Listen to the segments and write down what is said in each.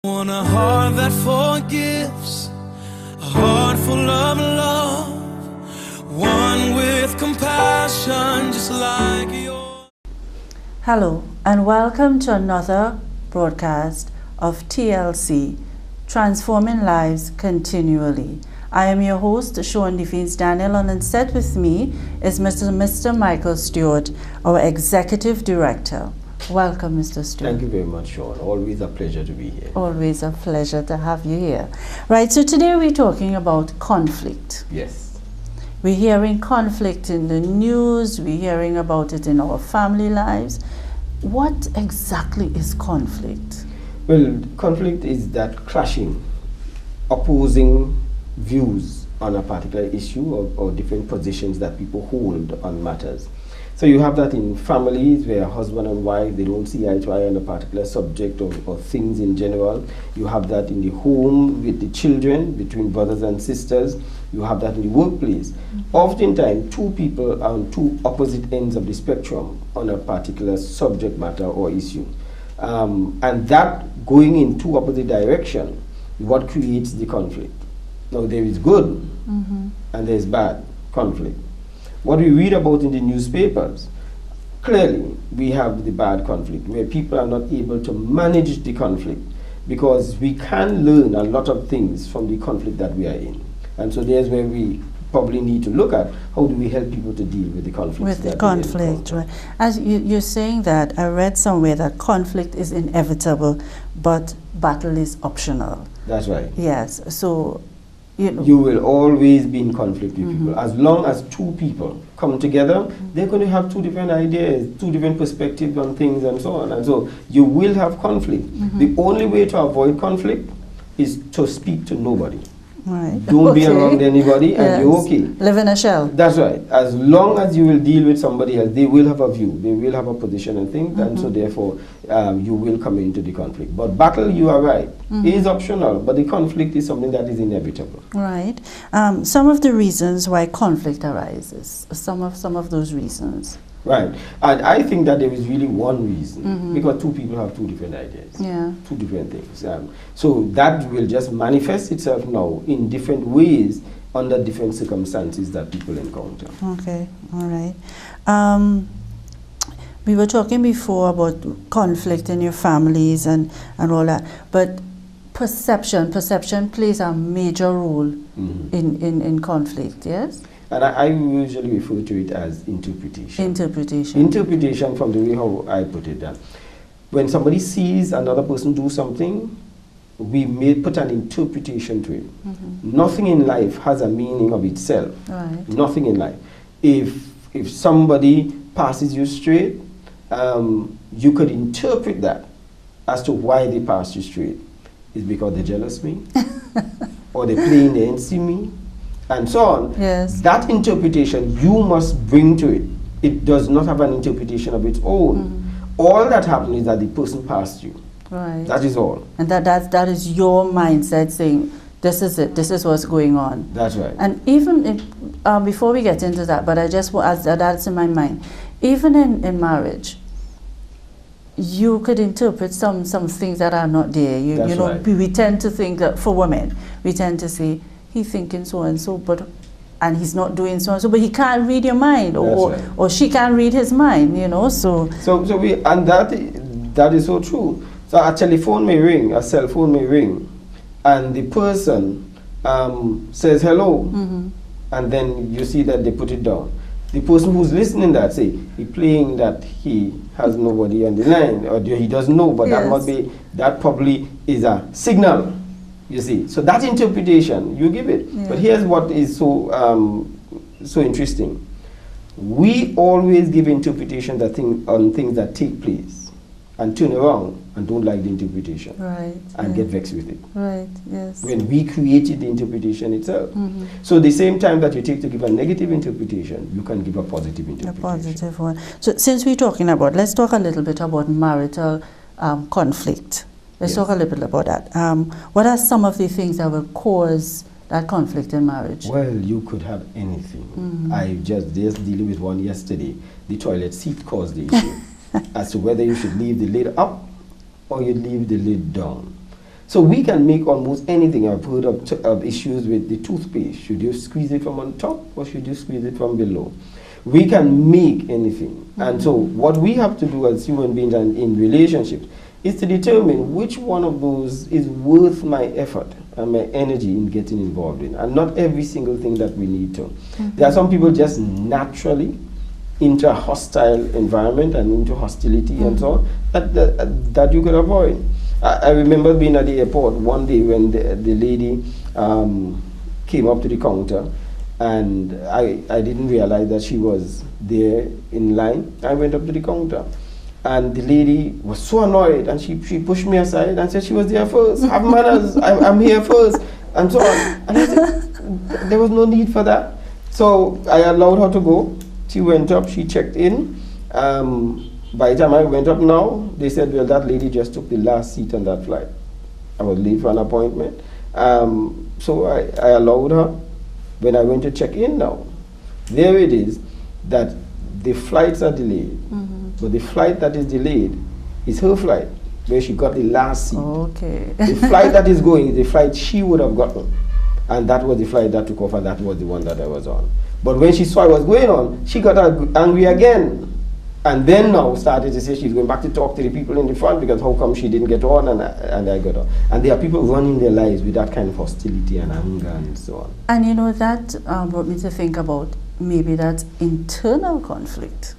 Want a heart that forgives, a heart full of love, one with compassion just like yours. Hello and welcome to another broadcast of TLC, Transforming Lives Continually. I am your host, Sean Defeens Daniel, and on set with me is Mr. Michael Stewart, our Executive Director. Welcome, Mr. Stewart. Thank you very much, Sean. Always a pleasure to be here. Always a pleasure to have you here. Right, so today we're talking about conflict. Yes. We're hearing conflict in the news, we're hearing about it in our family lives. What exactly is conflict? Well, conflict is that clashing, opposing views on a particular issue or different positions that people hold on matters. So you have that in families where husband and wife, they don't see eye to eye on a particular subject or things in general. You have that in the home with the children, between brothers and sisters. You have that in the workplace. Oftentimes, two people are on two opposite ends of the spectrum on a particular subject matter or issue. And that going in two opposite directions, what creates the conflict. Now there is good and there is bad conflict. What we read about in the newspapers, clearly we have the bad conflict where people are not able to manage the conflict, because we can learn a lot of things from the conflict that we are in. And so there's where we probably need to look at how do we help people to deal with the conflict. With the conflict, right. As you're saying that, I read somewhere that conflict is inevitable, but battle is optional. That's right. Yes, so you will always be in conflict with people. As long as two people come together, they're going to have two different ideas, two different perspectives on things and so on. And so you will have conflict. The only way to avoid conflict is to speak to nobody. Right. Don't be around anybody and you're okay. Live in a shell. That's right. As long as you will deal with somebody else, they will have a view, they will have a position and things, and so therefore you will come into the conflict. But battle, you are right, is optional, but the conflict is something that is inevitable. Right. Some of the reasons why conflict arises, some of those reasons. Right. And I think that there is really one reason, because two people have two different ideas, two different things. So that will just manifest itself now in different ways under different circumstances that people encounter. Okay, all right. We were talking before about conflict in your families and all that, but perception plays a major role in conflict, yes? And I usually refer to it as interpretation. Interpretation. Interpretation, from the way how I put it, that when somebody sees another person do something, we may put an interpretation to it. Nothing in life has a meaning of itself. Right. Nothing in life. If somebody passes you straight, you could interpret that as to why they passed you straight. It's because they jealous me, or they're playing the NC me, and so on. Yes. That interpretation you must bring to it. It does not have an interpretation of its own. All that happened is that the person passed you. Right. That is all. And that is your mindset saying, this is it, this is what's going on. That's right. And even if, before we get into that, but I just want, that's in my mind, even in marriage, you could interpret some things that are not there. You know, right. we tend to think that for women, we tend to say, he's thinking so and so, and he's not doing so and so, but he can't read your mind, or she can't read his mind, you know. So that is so true. So a telephone may ring, a cell phone may ring, and the person says hello, and then you see that they put it down. The person who's listening that say he playing that he has nobody on the line, or he doesn't know, but that probably is a signal. You see, so that interpretation you give it. Yeah. But here's what is so interesting. We always give interpretation on things that take place, and turn around and don't like the interpretation, right? And get vexed with it, right? Yes. When we created the interpretation itself. So the same time that you take to give a negative interpretation, you can give a positive interpretation. A positive one. So since we're talking about, let's talk a little bit about marital conflict. Let's talk a little bit about that. What are some of the things that will cause that conflict in marriage? Well, you could have anything. I just dealing with one yesterday. The toilet seat caused the issue as to whether you should leave the lid up or you leave the lid down. So we can make almost anything. I've heard of issues with the toothpaste. Should you squeeze it from on top or should you squeeze it from below? We can make anything. And so what we have to do as human beings and in relationships is to determine which one of those is worth my effort and my energy in getting involved in. And not every single thing that we need to. There are some people just naturally into a hostile environment and into hostility and so on that you could avoid. I remember being at the airport one day when the lady came up to the counter, and I didn't realize that she was there in line. I went up to the counter, and the lady was so annoyed, and she pushed me aside and said she was there first. Have manners, I'm here first, and so on. And I said, there was no need for that. So I allowed her to go. She went up, she checked in. By the time I went up now, they said, well, that lady just took the last seat on that flight. I was late for an appointment. So I allowed her. When I went to check in now, there it is that the flights are delayed. But the flight that is delayed is her flight, where she got the last seat. Okay. The flight that is going is the flight she would have gotten. And that was the flight that took off, and that was the one that I was on. But when she saw what was going on, she got angry again. And then now started to say she's going back to talk to the people in the front because how come she didn't get on and I got on. And there are people running their lives with that kind of hostility and anger and so on. And you know, that brought me to think about maybe that internal conflict.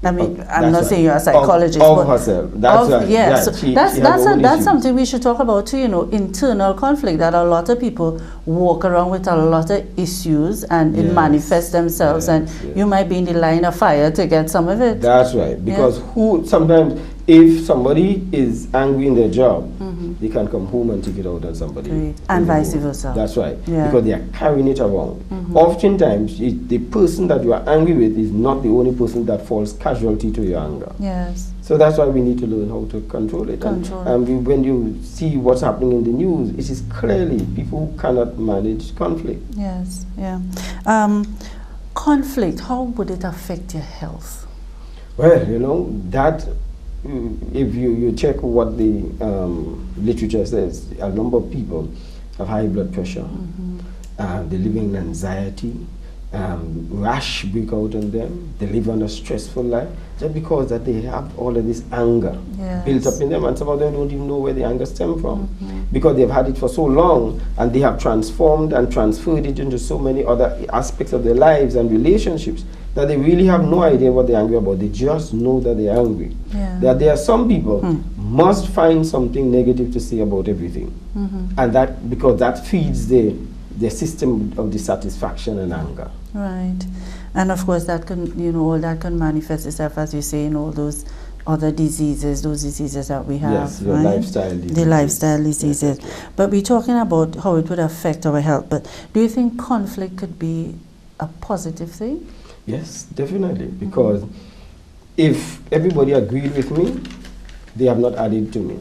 I mean, I'm not saying you're a psychologist, of herself. That's right. Yeah, Yeah, so she that's something we should talk about too. You know, internal conflict, that a lot of people walk around with a lot of issues, and it manifests themselves, and you might be in the line of fire to get some of it. That's right. Because sometimes if somebody is angry in their job, they can come home and take it out on somebody. Great. And vice versa. That's right. Yeah. Because they are carrying it around. Oftentimes, the person that you are angry with is not the only person that falls casualty to your anger. Yes. So that's why we need to learn how to control it. And when you see what's happening in the news, it is clearly people who cannot manage conflict. Yes, yeah. Conflict, how would it affect your health? Well, you know, that if you check what the literature says, a number of people have high blood pressure, they're living in anxiety, rash break out on them, they live on a stressful life, just because that they have all of this anger built up in them, and some of them don't even know where the anger stems from, because they've had it for so long, and they have transformed and transferred it into so many other aspects of their lives and relationships that they really have no idea what they're angry about. They just know that they're angry. That there are some people must find something negative to say about everything, and that because that feeds their system of dissatisfaction and anger. Right. And of course that can, you know, all that can manifest itself, as you say, in all those other diseases, those diseases that we have. Yes, your lifestyle diseases. The lifestyle diseases. Yes. But we're talking about how it would affect our health. But do you think conflict could be a positive thing? Yes, definitely. Because if everybody agreed with me, they have not added to me.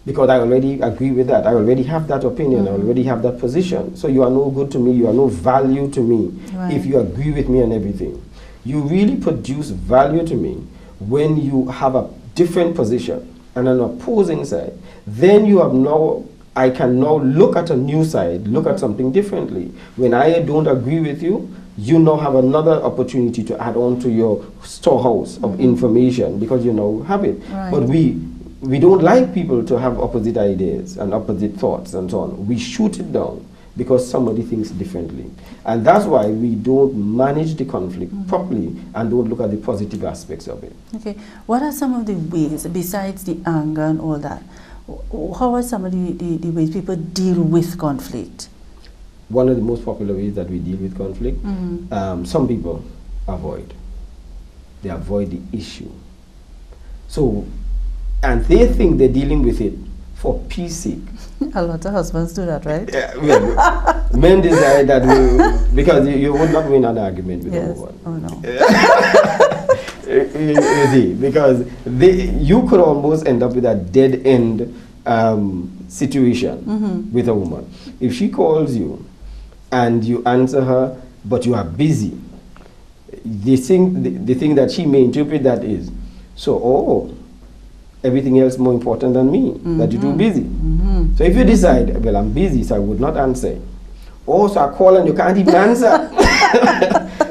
Because I already agree with that. I already have that opinion. I already have that position. So you are no good to me. You are no value to me if you agree with me on everything. You really produce value to me when you have a different position and an opposing side. Then you have now, I can now look at a new side, look at something differently. When I don't agree with you, you now have another opportunity to add on to your storehouse of information, because you now have it. But we don't like people to have opposite ideas and opposite thoughts and so on. We shoot it down because somebody thinks differently. And that's why we don't manage the conflict properly and don't look at the positive aspects of it. Okay. What are some of the ways, besides the anger and all that, how are some of the ways people deal with conflict? One of the most popular ways that we deal with conflict, some people avoid. They avoid the issue. So, and they think they're dealing with it for peace sake. A lot of husbands do that, right? Yeah, well, men desire that because you would not win an argument with a woman. Oh no. You see, because you could almost end up with a dead end situation with a woman. If she calls you and you answer her, but you are busy, the thing that she may interpret that is, so, everything else more important than me, that you're too busy. So if you decide, well, I'm busy, so I would not answer. Oh, so I call and you can't even answer.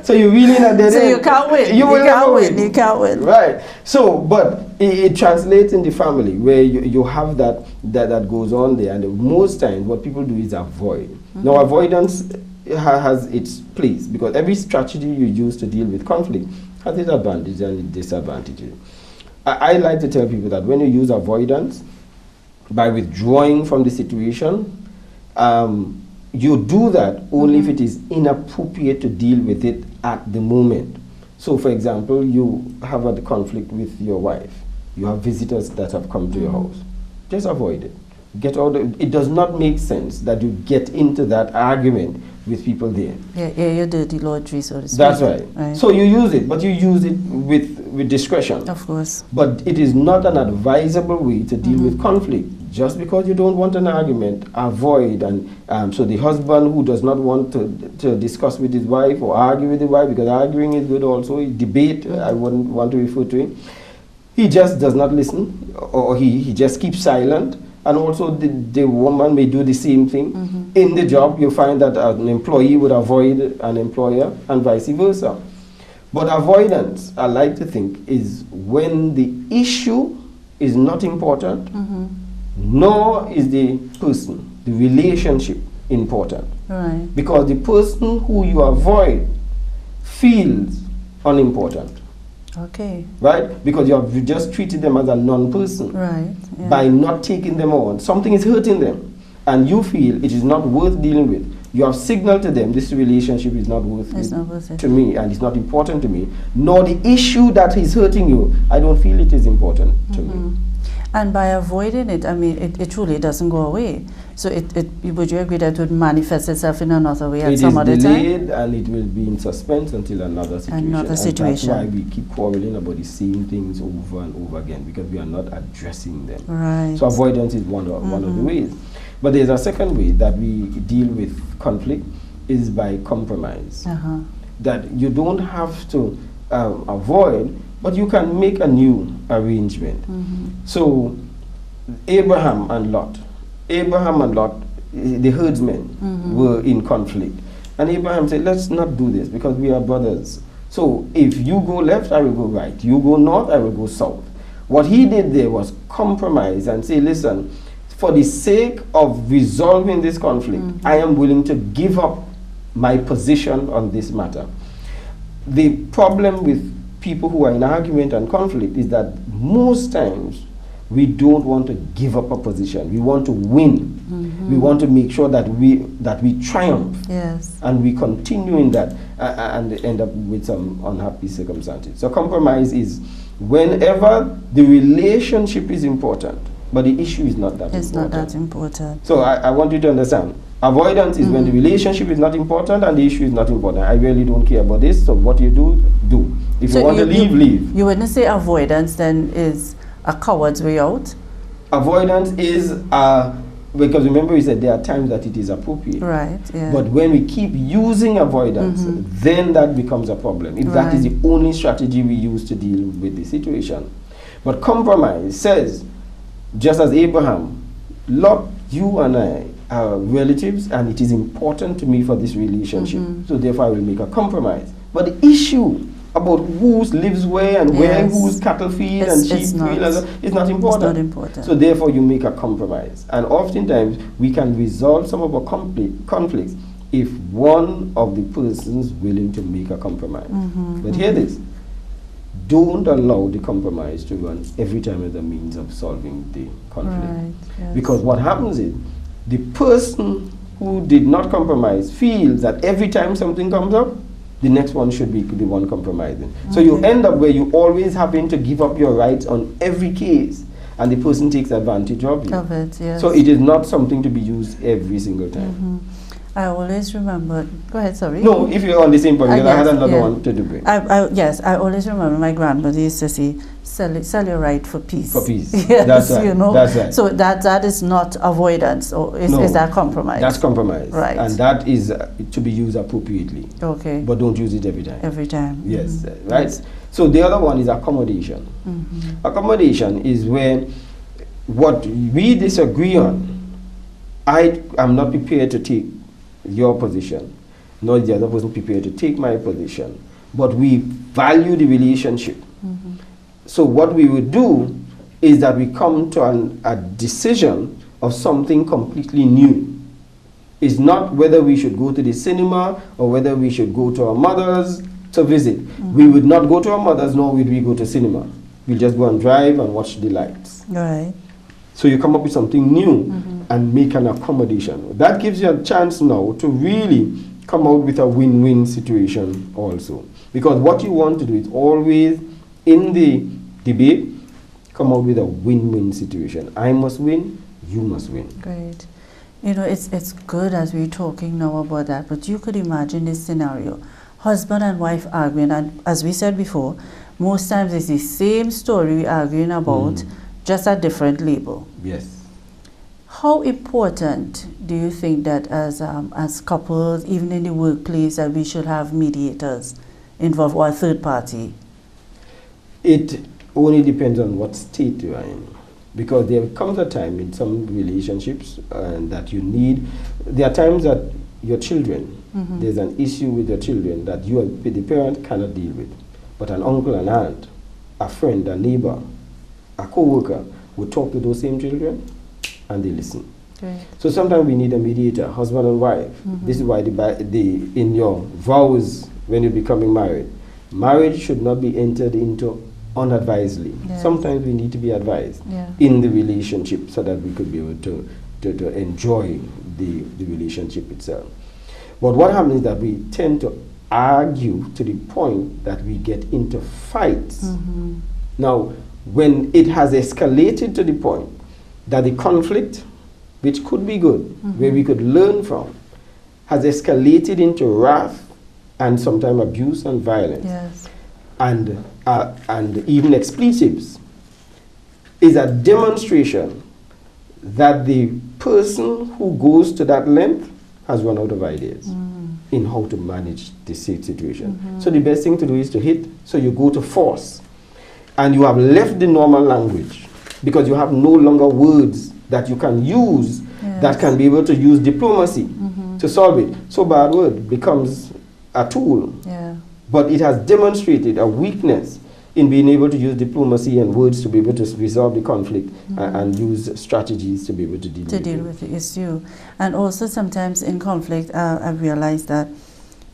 So you're really not there. So you can't win. You can't win. You can't win. Right. So, but it translates in the family where you have that goes on there, and most times what people do is avoid. Now, avoidance has its place, because every strategy you use to deal with conflict has its advantages and its disadvantages. I like to tell people that when you use avoidance, by withdrawing from the situation, you do that only if it is inappropriate to deal with it at the moment. So, for example, you have a conflict with your wife. You have visitors that have come to your house. Just avoid it. Get out. It does not make sense that you get into that argument with people there. Yeah, your dirty laundry, so to speak. That's right. So you use it, but you use it with discretion. Of course. But it is not an advisable way to deal with conflict. Just because you don't want an argument, avoid. And so the husband who does not want to discuss with his wife or argue with his wife, because arguing is good also, debate, I wouldn't want to refer to it, he just does not listen, or he just keeps silent. And also the woman may do the same thing. In the job, you find that an employee would avoid an employer and vice versa. But avoidance, I like to think, is when the issue is not important, nor is the person, the relationship important. Right. Because the person who you avoid feels unimportant. Okay. Right? Because you have just treated them as a non-person. Right. Yeah. By not taking them on. Something is hurting them. And you feel it is not worth dealing with. You have signaled to them this relationship is not worth it to me, and it's not important to me. Nor the issue that is hurting you, I don't feel it is important to me. And by avoiding it, I mean, it truly doesn't go away. So would you agree that it would manifest itself in another way at some other time? It is delayed, and it will be in suspense until another situation. Another situation. And that's why we keep quarreling about the same things over and over again, because we are not addressing them. Right. So avoidance is one of the ways. But there's a second way that we deal with conflict is by compromise. That you don't have to avoid, but you can make a new arrangement. So Abraham and Lot, the herdsmen were in conflict. And Abraham said, let's not do this because we are brothers. So if you go left, I will go right. You go north, I will go south. What he did there was compromise and say, listen, for the sake of resolving this conflict, I am willing to give up my position on this matter. The problem with people who are in argument and conflict is that most times we don't want to give up a position. We want to win. We want to make sure that we triumph. Yes. And we continue in that and end up with some unhappy circumstances. So compromise is whenever the relationship is important, but the issue is not that important. It's not that important. So I want you to understand. Avoidance is when the relationship is not important and the issue is not important. I really don't care about this, so what you do, do. If you want to leave, leave. You wouldn't say avoidance then is a coward's way out? Avoidance is, because remember we said there are times that it is appropriate. Right, yeah. But when we keep using avoidance, then that becomes a problem. If that is the only strategy we use to deal with the situation. But compromise says, just as Abraham, Lot, you and I are relatives and it is important to me for this relationship. So therefore I will make a compromise. But the issue about who lives where and where whose cattle feed and sheep feed is not important. It's not important. So therefore you make a compromise. And oftentimes we can resolve some of our conflicts if one of the persons is willing to make a compromise. But hear this. Don't allow the compromise to run every time as a means of solving the conflict. Right, yes. Because what happens is the person who did not compromise feels that every time something comes up, the next one should be the one compromising. So you end up where you always having to give up your rights on every case, and the person takes advantage of you. Of it, yes. So it is not something to be used every single time. I always remember. Go ahead, sorry. No, if you're on the same point, because I had guess, another yeah. one to do. Yes, I always remember my grandmother used to say, sell your right for peace. For peace. Yes, That's right. you know. That's right. So that is not avoidance, or is that compromise? That's compromise. Right. And that is to be used appropriately. Okay. But don't use it every time. Every time. Yes, right. Yes. So the other one is accommodation. Accommodation is where what we disagree on, I am not prepared to take your position, nor is the other person prepared to take my position, but we value the relationship. So what we would do is that we come to a decision of something completely new. It's not whether we should go to the cinema or whether we should go to our mother's to visit. We would not go to our mother's, nor would we go to cinema. We'll just go and drive and watch the lights. Right. So you come up with something new and make an accommodation. That gives you a chance now to really come out with a win-win situation also. Because what you want to do is always, in the debate, come out with a win-win situation. I must win, you must win. Great. You know, it's good as we're talking now about that, but you could imagine this scenario. Husband and wife arguing, and as we said before, most times it's the same story we're arguing about, just a different label. Yes. How important do you think that as couples, even in the workplace, that we should have mediators involved or a third party? It only depends on what state you are in. Because there comes a time in some relationships that you need, there are times that your children, there's an issue with your children that you, the parent, cannot deal with. But an uncle, an aunt, a friend, a neighbor, a co-worker will talk to those same children and they listen. Great. So sometimes we need a mediator, husband and wife. This is why in your vows when you're becoming married, marriage should not be entered into unadvisedly. Yes. Sometimes we need to be advised in the relationship so that we could be able to enjoy the relationship itself. But what happens is that we tend to argue to the point that we get into fights. Now, when it has escalated to the point that the conflict, which could be good, where we could learn from, has escalated into wrath and sometimes abuse and violence, Yes. and even expletives, is a demonstration that the person who goes to that length has run out of ideas in how to manage this situation. So the best thing to do is to hit, so you go to force. And you have left the normal language because you have no longer words that you can use that can be able to use diplomacy to solve it. So bad word becomes a tool. Yeah. But it has demonstrated a weakness in being able to use diplomacy and words to be able to resolve the conflict and use strategies to be able to deal with the issue. And also sometimes in conflict, I've realized that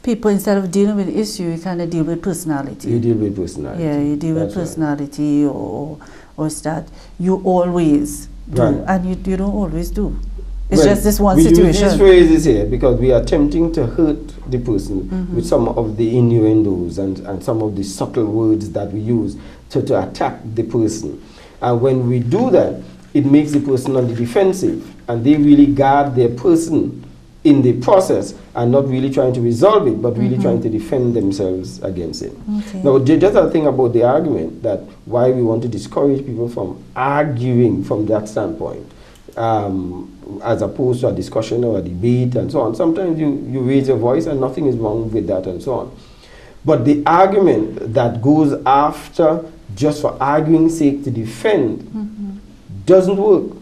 people, instead of dealing with the issue, you kind of deal with personality. You deal with personality. Yeah, you deal with personality or that you always do, Right. and you don't always do. It's Well, just this one we situation. use these phrases here because we are attempting to hurt the person with some of the innuendos and some of the subtle words that we use to attack the person. And when we do that, it makes the person on the defensive, and they really guard their person in the process and not really trying to resolve it, but really trying to defend themselves against it. Okay. Now, just a thing about the argument, that why we want to discourage people from arguing from that standpoint, as opposed to a discussion or a debate and so on. Sometimes you raise your voice and nothing is wrong with that and so on. But the argument that goes after just for arguing's sake to defend doesn't work.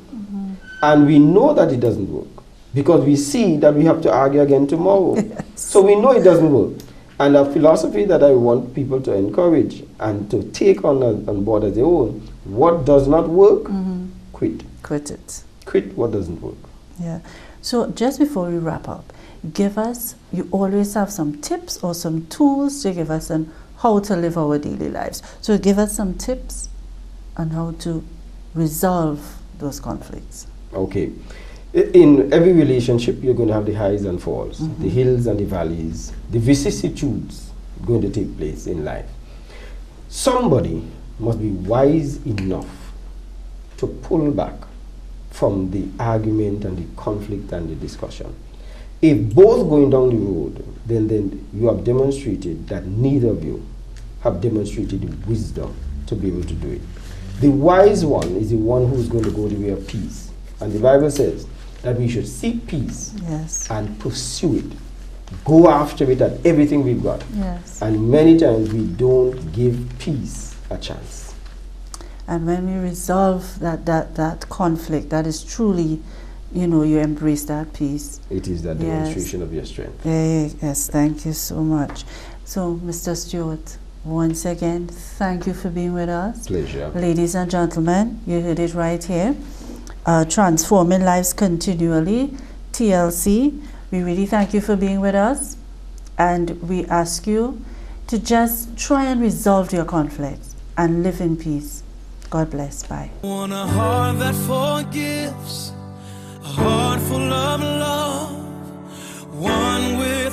And we know that it doesn't work because we see that we have to argue again tomorrow. So we know it doesn't work. And a philosophy that I want people to encourage and to take on board as their own, what does not work, quit. Quit it. Quit what doesn't work. Yeah. So just before we wrap up, you always have some tips or some tools to give us on how to live our daily lives. So give us some tips on how to resolve those conflicts. Okay. In every relationship, you're going to have the highs and falls, the hills and the valleys, the vicissitudes going to take place in life. Somebody must be wise enough to pull back from the argument and the conflict and the discussion. If both going down the road, then you have demonstrated that neither of you have demonstrated the wisdom to be able to do it. The wise one is the one who is going to go the way of peace. And the Bible says that we should seek peace and pursue it. Go after it at everything we've got. Yes. And many times we don't give peace a chance. And when we resolve that conflict, that is truly, you know, you embrace that peace. It is that demonstration of your strength. Yes, thank you so much. So, Mr. Stewart, once again, thank you for being with us. Pleasure. Ladies and gentlemen, you heard it right here. Transforming Lives Continually, TLC. We really thank you for being with us. And we ask you to just try and resolve your conflicts and live in peace. God bless. Bye. Want a heart that forgives, a heart full of love, one with